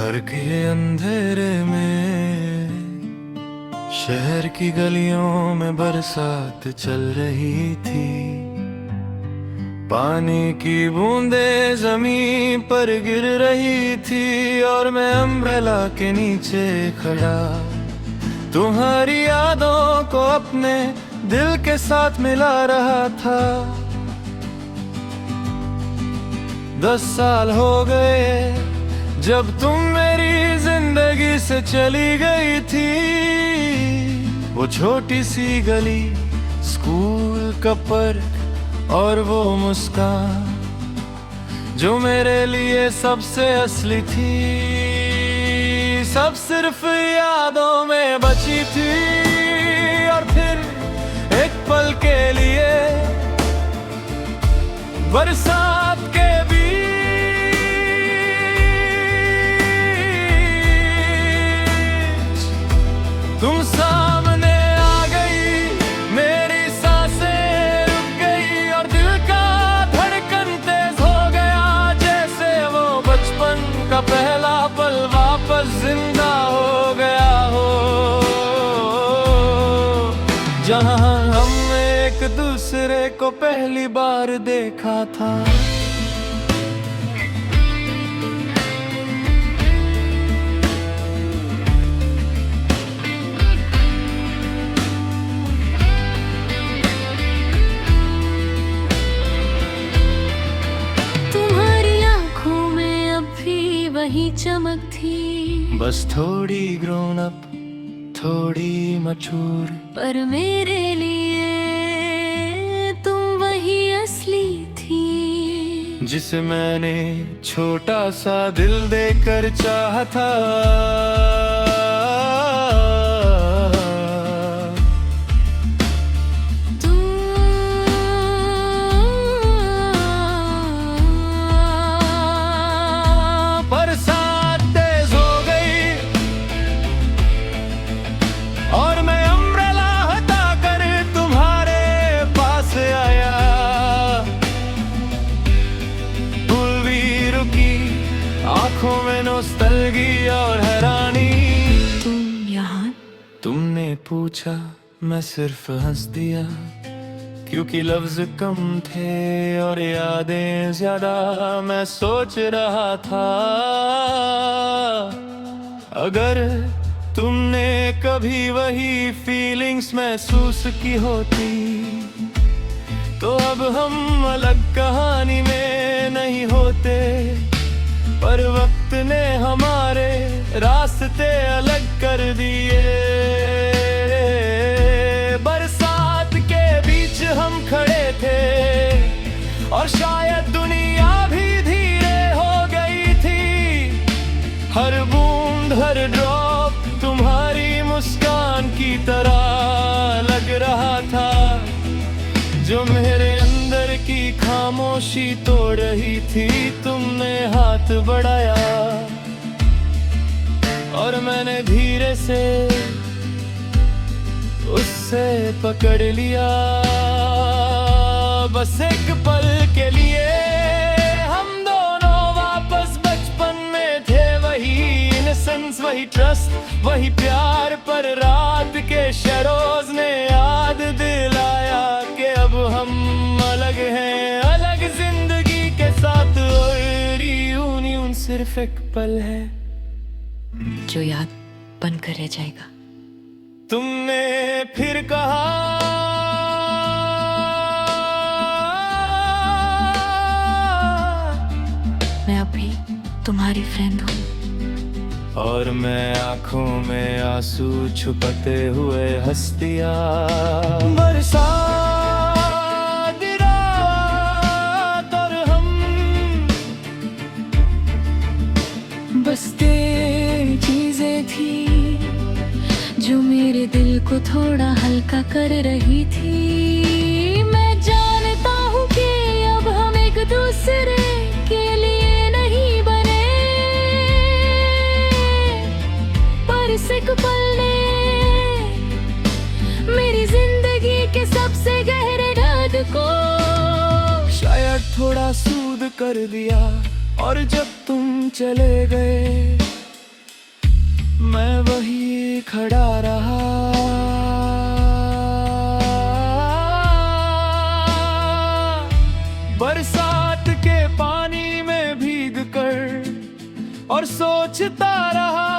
घर के अंधेरे में शहर की गलियों में बरसात चल रही थी। पानी की बूंदें जमीन पर गिर रही थी और मैं अम्ब्रेला के नीचे खड़ा तुम्हारी यादों को अपने दिल के साथ मिला रहा था। 10 साल हो गए जब तुम मेरी जिंदगी से चली गई थी। वो छोटी सी गली, स्कूल का पार्क और वो मुस्कान जो मेरे लिए सबसे असली थी, सब सिर्फ यादों में बची थी। और फिर एक पल के लिए बरसात के तुम सामने आ गई, मेरी सांसें रुक गई और दिल का धड़कन तेज हो गया, जैसे वो बचपन का पहला पल वापस जिंदा हो गया हो। जहां हमने एक दूसरे को पहली बार देखा था। वही चमक थी, बस थोड़ी ग्रोन अप, थोड़ी मचूर, पर मेरे लिए तुम वही असली थी, जिसे मैंने छोटा सा दिल देकर चाहा था। बरसात तेज हो गई और मैं अम्ब्रेला हटा कर तुम्हारे पास आया। भूल भी रुकी, आंखों में नॉस्टैल्जिया और हैरानी। तुम यहाँ? तुमने पूछा, मैं सिर्फ हंस दिया, क्योंकि लफ्ज कम थे और यादें ज्यादा। मैं सोच रहा था अगर तुमने कभी वही फीलिंग्स महसूस की होती तो अब हम अलग कहानी में नहीं होते। पर वक्त ने हमारे रास्ते अलग कर दिए। हम खड़े थे और शायद दुनिया भी धीरे हो गई थी। हर बूंद, हर ड्रॉप तुम्हारी मुस्कान की तरह लग रहा था, जो मेरे अंदर की खामोशी तोड़ रही थी। तुमने हाथ बढ़ाया और मैंने धीरे से उससे पकड़ लिया। बस एक पल के लिए हम दोनों वापस बचपन में थे। वही इनसेंस, वही ट्रस्ट, वही प्यार। पर रात के शरोज ने याद दिलाया कि अब हम अलग हैं, अलग जिंदगी के साथ। और यूनियन सिर्फ एक पल है जो याद बनकर रह जाएगा। तुमने फिर कहा मैं अभी तुम्हारी फ्रेंड हूँ। और मैं आंखों में आंसू छुपाते हुए हंस दिया। बरसात रात और हम बसते चीजें थी जो मेरे दिल को थोड़ा हल्का कर रही थी। मैं जानता हूँ कि अब हम एक दूसरे के लिए नहीं बने, पर इस एक पल ने मेरी जिंदगी के सबसे गहरे दर्द को शायद थोड़ा सूद कर दिया। और जब तुम चले गए मैं वही खड़ा रहा, बरसात के पानी में भीग कर और सोचता रहा।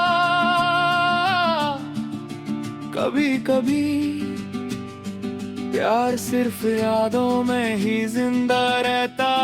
कभी कभी प्यार सिर्फ यादों में ही जिंदा रहता